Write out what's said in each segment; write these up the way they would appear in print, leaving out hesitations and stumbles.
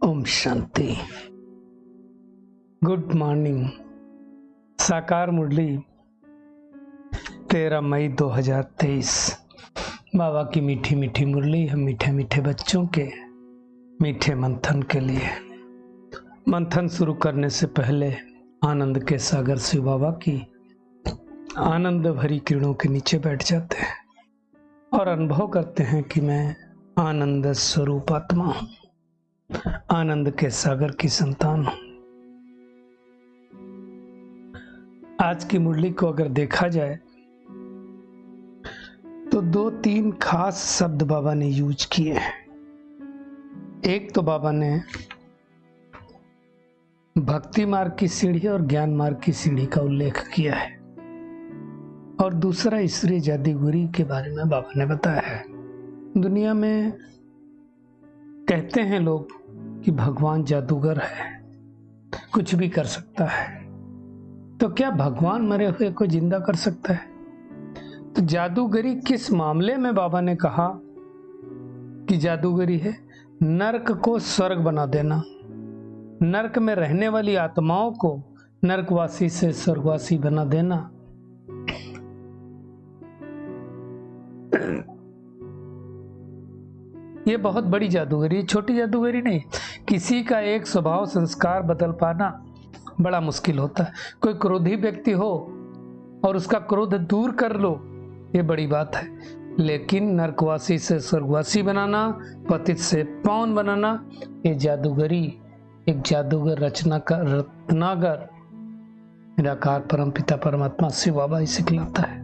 Om Shanti. Good morning. साकार मुरली 13 मई 2023। बाबा की मीठी मीठी मुरली हम मीठे मीठे बच्चों के मीठे मंथन के लिए। मंथन शुरू करने से पहले आनंद के सागर शिव बाबा की आनंद भरी किरणों के नीचे बैठ जाते हैं और अनुभव करते हैं कि मैं आनंद स्वरूप आत्मा हूं, आनंद के सागर की संतान हूं। आज की मुरली को अगर देखा जाए तो 2-3 खास शब्द बाबा ने यूज किए हैं। एक तो बाबा ने भक्ति मार्ग की सीढ़ी और ज्ञान मार्ग की सीढ़ी का उल्लेख किया है और दूसरा ईश्वरीय जादूगरी के बारे में बाबा ने बताया है। दुनिया में कहते हैं लोग कि भगवान जादूगर है, कुछ भी कर सकता है। तो क्या भगवान मरे हुए को जिंदा कर सकता है? तो जादूगरी किस मामले में बाबा ने कहा कि जादूगरी है? नरक को स्वर्ग बना देना, नरक में रहने वाली आत्माओं को नरकवासी से स्वर्गवासी बना देना। ये बहुत बड़ी जादूगरी, छोटी जादूगरी नहीं। किसी का एक स्वभाव संस्कार बदल पाना बड़ा मुश्किल होता है। कोई क्रोधी व्यक्ति हो और उसका क्रोध दूर कर लो, ये बड़ी बात है। लेकिन नरकवासी से स्वर्गवासी बनाना, पतित से पावन बनाना, ये जादूगरी एक जादूगर रत्नागर निराकार परमपिता परमात्मा शिव बाबा ही सिखलाता है।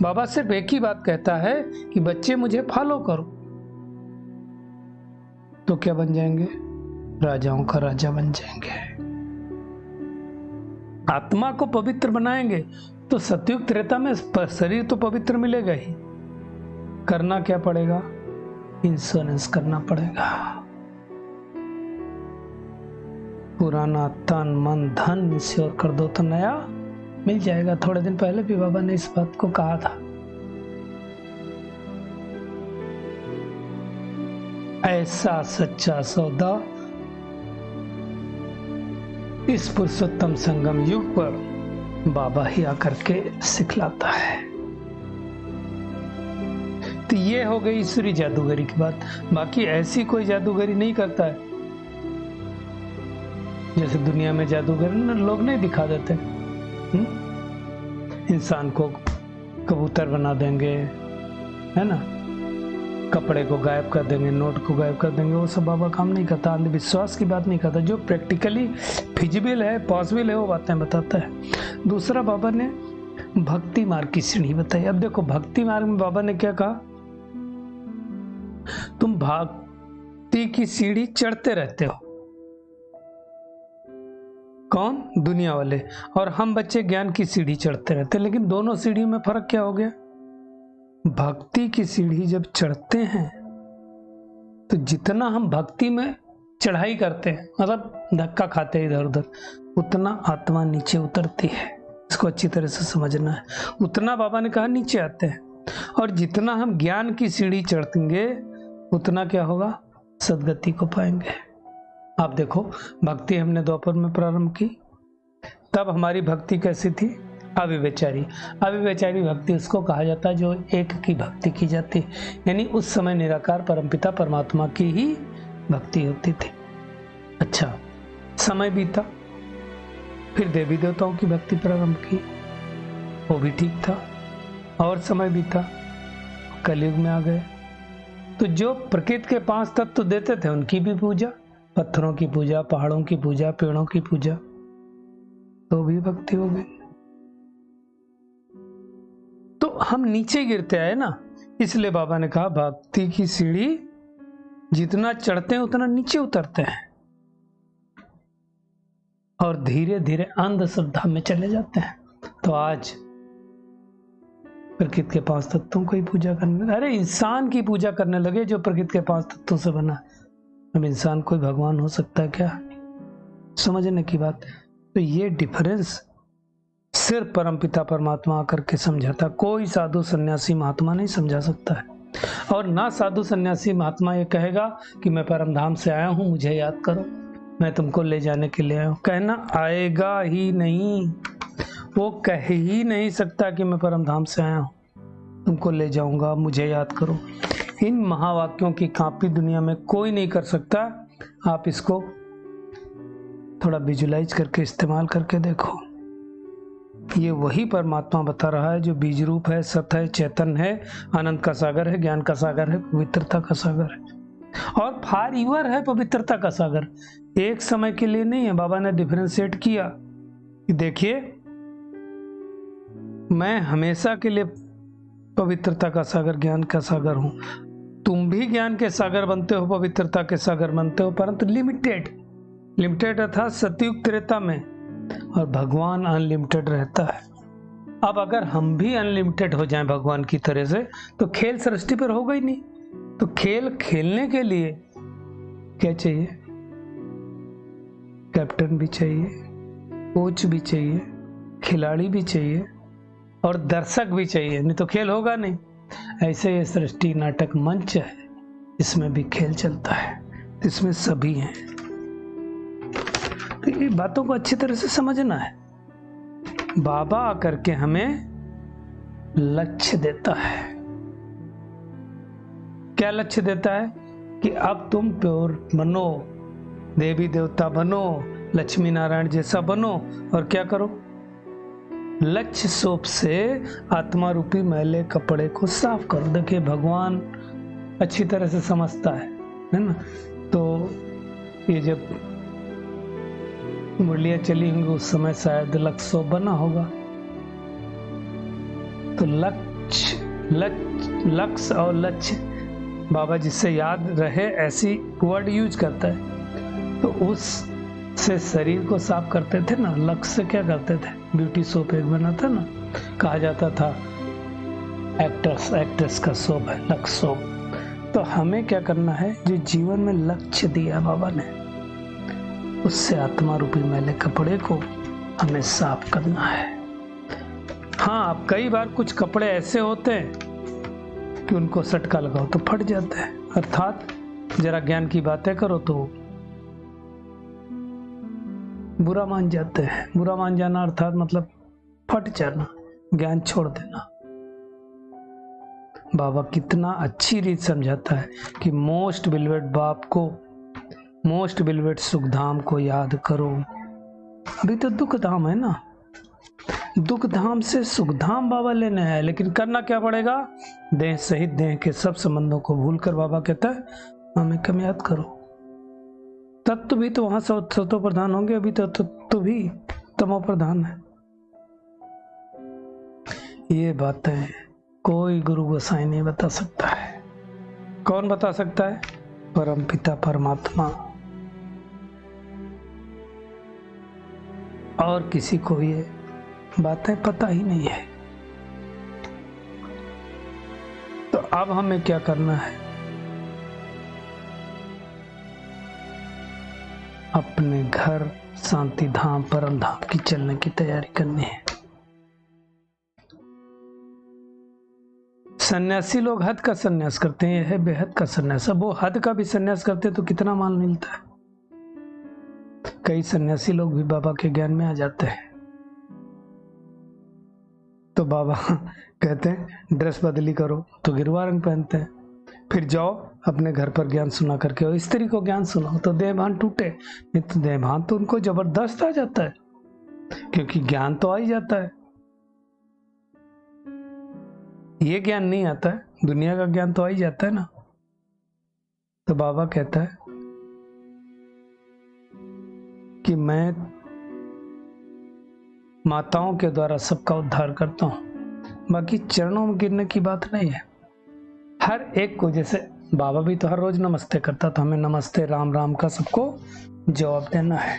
बाबा सिर्फ एक ही बात कहता है कि बच्चे मुझे फॉलो करो, तो क्या बन जाएंगे? राजाओं का राजा बन जाएंगे। आत्मा को पवित्र बनाएंगे तो सतयुग त्रेता में शरीर तो पवित्र मिलेगा ही। करना क्या पड़ेगा? इंश्योरेंस करना पड़ेगा। पुराना तन मन धन इंश्योर कर दो तो नया मिल जाएगा। थोड़े दिन पहले भी बाबा ने इस बात को कहा था। ऐसा सच्चा सौदा इस पुरुषोत्तम संगम युग पर बाबा ही आकर के सिखलाता है। तो ये हो गई ईश्वरी जादूगरी की बात। बाकी ऐसी कोई जादूगरी नहीं करता है जैसे दुनिया में जादूगर लोग नहीं दिखा देते। इंसान को कबूतर बना देंगे, है ना, कपड़े को गायब कर देंगे, नोट को गायब कर देंगे। वो सब बाबा काम नहीं करता। अंधविश्वास की बात नहीं करता। जो प्रैक्टिकली फिजिबल है, पॉसिबल है, वो बातें बताता है। दूसरा, बाबा ने भक्ति मार्ग की सीढ़ी बताई। अब देखो, भक्ति मार्ग में बाबा ने क्या कहा? तुम भक्ति की सीढ़ी चढ़ते रहते हो। कौन? दुनिया वाले। और हम बच्चे ज्ञान की सीढ़ी चढ़ते रहते हैं। लेकिन दोनों सीढ़ियों में फर्क क्या हो गया? भक्ति की सीढ़ी जब चढ़ते हैं तो जितना हम भक्ति में चढ़ाई करते हैं, मतलब धक्का खाते हैं इधर उधर, उतना आत्मा नीचे उतरती है। इसको अच्छी तरह से समझना है। उतना बाबा ने कहा नीचे आते हैं। और जितना हम ज्ञान की सीढ़ी चढ़ेंगे उतना क्या होगा? सदगति को पाएंगे। आप देखो, भक्ति हमने द्वापर में प्रारंभ की, तब हमारी भक्ति कैसी थी? अविवेचारी। अविवेचारी भक्ति उसको कहा जाता है जो एक की भक्ति की जाती, यानी उस समय निराकार परमपिता परमात्मा की ही भक्ति होती थी। अच्छा, समय बीता, फिर देवी देवताओं की भक्ति प्रारंभ की, वो भी ठीक था। और समय बीता, कलयुग में आ गए तो जो प्रकृति के 5 तत्व देते थे उनकी भी पूजा, पत्थरों की पूजा, पहाड़ों की पूजा, पेड़ों की पूजा, तो भी भक्ति हो गई। तो हम नीचे गिरते आए ना, इसलिए बाबा ने कहा भक्ति की सीढ़ी जितना चढ़ते हैं उतना नीचे उतरते हैं और धीरे धीरे अंधश्रद्धा में चले जाते हैं। तो आज प्रकृति के 5 तत्वों को ही पूजा करने, अरे इंसान की पूजा करने लगे जो प्रकृति के 5 तत्वों से बना। अब इंसान कोई भगवान हो सकता है क्या? समझने की बात। तो ये डिफरेंस सिर्फ परमपिता परमात्मा आकर के समझाता। कोई साधु सन्यासी महात्मा नहीं समझा सकता है। और ना साधु सन्यासी महात्मा ये कहेगा कि मैं परमधाम से आया हूँ, मुझे याद करो, मैं तुमको ले जाने के लिए आया हूँ। कहना आएगा ही नहीं, वो कह ही नहीं सकता कि मैं परमधाम से आया हूँ, तुमको ले जाऊंगा, मुझे याद करो। इन महावाक्यों की कॉपी दुनिया में कोई नहीं कर सकता। आप इसको थोड़ा विजुलाइज करके इस्तेमाल करके देखो। ये वही परमात्मा बता रहा है जो बीज रूप है, सत है, चेतन है, आनंद का सागर है, ज्ञान का सागर है, पवित्रता का सागर है और फॉर एवर है पवित्रता का सागर। एक समय के लिए नहीं है। बाबा ने डिफरेंशिएट किया कि देखिए, मैं हमेशा के लिए पवित्रता का सागर, ज्ञान का सागर हूं। तुम भी ज्ञान के सागर बनते हो, पवित्रता के सागर बनते हो, परंतु लिमिटेड अर्थात सतयुग त्रेता में, और भगवान अनलिमिटेड रहता है। अब अगर हम भी अनलिमिटेड हो जाएं भगवान की तरह से, तो खेल सृष्टि पर होगा ही नहीं। तो खेल खेलने के लिए क्या चाहिए? कैप्टन भी चाहिए, कोच भी चाहिए, खिलाड़ी भी चाहिए और दर्शक भी चाहिए, नहीं तो खेल होगा नहीं। ऐसे ये सृष्टि नाटक मंच है, इसमें भी खेल चलता है, इसमें सभी हैं। तो ये बातों को अच्छी तरह से समझना है। बाबा आकर के हमें लक्ष्य देता है। क्या लक्ष्य देता है? कि अब तुम प्योर बनो, देवी देवता बनो, लक्ष्मी नारायण जैसा बनो, और क्या करो? लक्ष्य सोप से आत्मा रूपी मैले कपड़े को साफ करो। देखिए, भगवान अच्छी तरह से समझता है ना। तो ये जब मुरलियाँ चली होंगी उस समय शायद लक्ष्य बना होगा। तो लक्ष्य और लक्ष्य, बाबा जिससे याद रहे ऐसी वर्ड यूज करता है। तो उस से शरीर को साफ करते थे ना। लक्ष्य से क्या करते थे? ब्यूटी सोप एक बना था ना, कहा जाता था एक्ट्रेस का सोप है लक्ष्य सोप। तो हमें क्या करना है? जो जीवन में लक्ष्य दिया बाबा ने, उससे आत्मा रूपी मैले कपड़े को हमें साफ करना है। हाँ, अब कई बार कुछ कपड़े ऐसे होते हैं कि उनको सटका लगाओ तो फट जाते हैं। अर्थात जरा ज्ञान की बातें करो तो बुरा मान जाते हैं। बुरा मान जाना अर्थात मतलब फट जाना, ज्ञान छोड़ देना। बाबा कितना अच्छी रीत समझाता है कि मोस्ट बिलवेड बाप को, मोस्ट बिलवेड सुखधाम को याद करो। अभी तो दुख धाम है ना, दुख धाम से सुखधाम बाबा लेने हैं, लेकिन करना क्या पड़ेगा? देह सहित देह के सब संबंधों को भूलकर बाबा कहता है हमें कम याद करो। तत्व भी तो वहां सतो प्रधान होंगे, अभी तो भी तमो प्रधान है। ये बातें कोई गुरु गोसाई नहीं बता सकता है। कौन बता सकता है? परम पिता परमात्मा। और किसी को ये बातें पता ही नहीं है। तो अब हमें क्या करना है? अपने घर शांति धाम परम धाम की चलने की तैयारी करनी है। सन्यासी लोग हद का सन्यास करते हैं, यह है बेहद का सन्यास। अब वो हद का भी सन्यास करते तो कितना माल मिलता है। कई सन्यासी लोग भी बाबा के ज्ञान में आ जाते हैं। तो बाबा कहते हैं ड्रेस बदली करो, तो गिरवा रंग पहनते हैं। फिर जाओ अपने घर पर ज्ञान सुना करके, और स्त्री को ज्ञान सुनाओ तो देहभान टूटे। नहीं तो देहभान तो उनको जबरदस्त आ जाता है, क्योंकि ज्ञान तो आ ही जाता है। ये ज्ञान नहीं आता है, दुनिया का ज्ञान तो आ ही जाता है ना। तो बाबा कहता है कि मैं माताओं के द्वारा सबका उद्धार करता हूं। बाकी चरणों में गिरने की बात नहीं है। हर एक को, जैसे बाबा भी तो हर रोज नमस्ते करता, तो हमें नमस्ते राम राम का सबको जवाब देना है।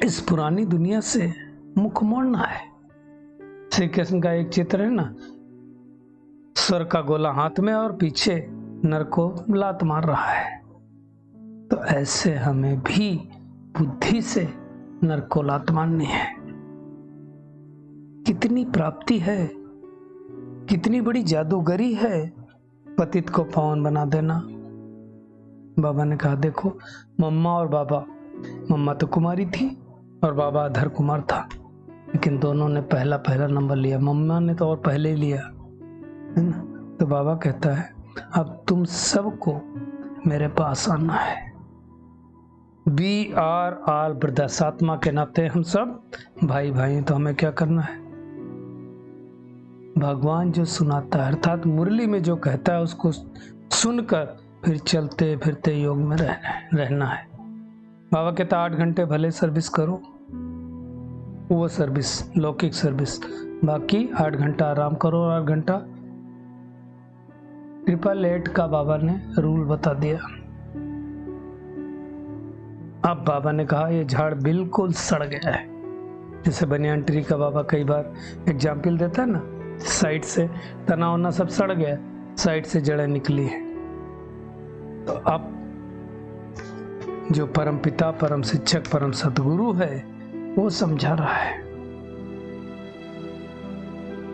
इस पुरानी दुनिया से मुख मोड़ना है। श्री कृष्ण का एक चित्र है ना, स्वर का गोला हाथ में और पीछे नर को लात मार रहा है। तो ऐसे हमें भी बुद्धि से नर को लात मारनी है। कितनी प्राप्ति है कितनी बड़ी जादूगरी है पतित को पावन बना देना। बाबा ने कहा देखो, मम्मा और बाबा, मम्मा तो कुमारी थी और बाबा अधर कुमार था, लेकिन दोनों ने पहला नंबर लिया। मम्मा ने तो और पहले ही लिया है ना। तो बाबा कहता है अब तुम सबको मेरे पास आना है। वी आर ऑल ब्रदर्स, आत्मा के नाते हम सब भाई भाई। तो हमें क्या करना है? भगवान जो सुनाता है अर्थात मुरली में जो कहता है उसको सुनकर फिर चलते फिरते योग में रहना है। बाबा कहता 8 घंटे भले सर्विस करो, वो सर्विस लौकिक सर्विस, बाकी 8 घंटा आराम करो और 8 घंटा 888 का बाबा ने रूल बता दिया। अब बाबा ने कहा ये झाड़ बिल्कुल सड़ गया है। जैसे बनियान ट्री का बाबा कई बार एग्जाम्पल देता है ना, साइड से तना वना सब सड़ गया, साइड से जड़ें निकली है। तो अब जो परम पिता, परम शिक्षक, परम सदगुरु है वो समझा रहा है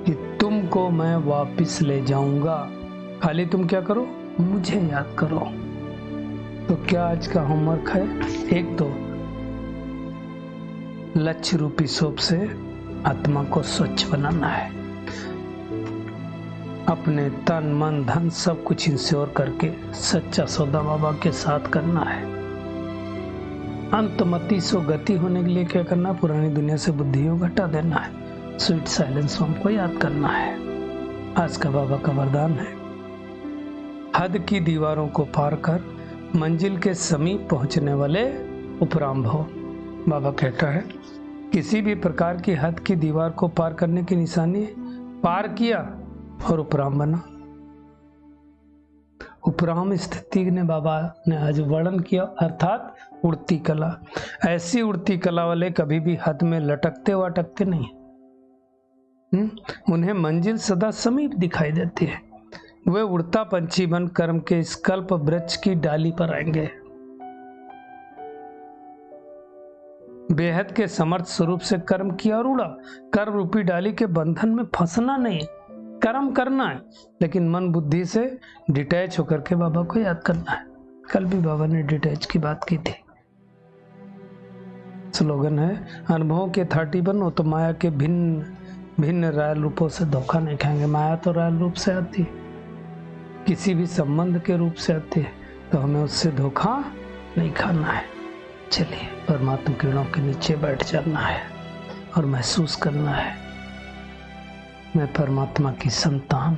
कि तुमको मैं वापस ले जाऊंगा, खाली तुम क्या करो, मुझे याद करो। तो क्या आज का होमवर्क है? एक तो लक्ष्य रूपी सोप से आत्मा को स्वच्छ बनाना है, अपने तन मन धन सब कुछ इंश्योर करके सच्चा सौदा बाबा के साथ करना है। अंतमति सो गति होने के लिए क्या करना? पुरानी दुनिया से बुद्धियों घटा देना है, स्वीट साइलेंस को याद करना है। आज का बाबा का वरदान है हद की दीवारों को पार कर मंजिल के समीप पहुंचने वाले उपराम भव। बाबा कहता है किसी भी प्रकार की हद की दीवार को पार करने की निशानी पार किया और उपराम बना। उपराम स्थिति ने बाबा ने आज वर्णन किया, अर्थात उड़ती कला। ऐसी उड़ती कला वाले कभी भी हद में लटकते वाटकते नहीं, उन्हें मंजिल सदा समीप दिखाई देती है। वे उड़ता पंछी बन कर्म के इस कल्प वृक्ष की डाली पर आएंगे। बेहद के समर्थ स्वरूप से कर्म किया और उड़ा। कर्म रूपी डाली के बंधन में फंसना नहीं, कर्म करना है, लेकिन मन बुद्धि से डिटैच होकर के बाबा को याद करना है। कल भी बाबा ने डिटैच की बात की थी। स्लोगन है अनुभवों के 30 बनो तो माया के भिन्न भिन्न रायल रूपों से धोखा नहीं खाएंगे। माया तो रायल रूप से आती है, किसी भी संबंध के रूप से आती है, तो हमें उससे धोखा नहीं खाना है। चलिए परमात्मा किरणों के नीचे बैठ जाना है और महसूस करना है मैं परमात्मा की संतान,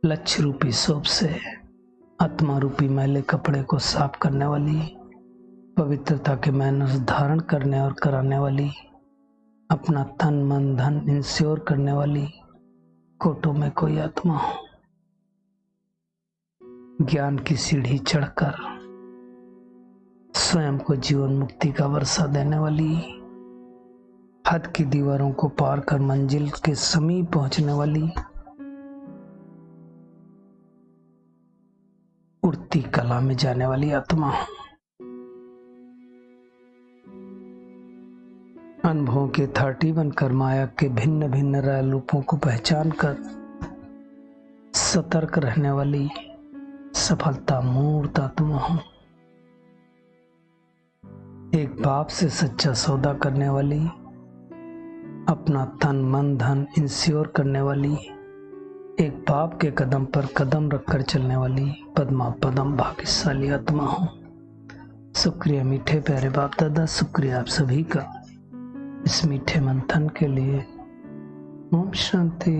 लक्ष्य रूपी सोप से आत्मा रूपी मैले कपड़े को साफ करने वाली, पवित्रता के मैनर्स धारण करने और कराने वाली, अपना तन मन धन इंश्योर करने वाली कोटों में कोई आत्मा हो। ज्ञान की सीढ़ी चढ़कर स्वयं को जीवन मुक्ति का वर्षा देने वाली, हद की दीवारों को पार कर मंजिल के समीप पहुंचने वाली, उड़ती कला में जाने वाली आत्मा हो। अनुभवों के 30 बनकर माया के भिन्न भिन्न राय रूपों को पहचान कर सतर्क रहने वाली सफलता मूर्त आत्मा हो। एक बाप से सच्चा सौदा करने वाली, अपना तन मन धन इंश्योर करने वाली, एक बाप के कदम पर कदम रखकर चलने वाली पद्मा पदम भाग्यशाली आत्मा हो। शुक्रिया मीठे प्यारे बाप दादा, शुक्रिया आप सभी का इस मीठे मंथन के लिए। ओम शांति।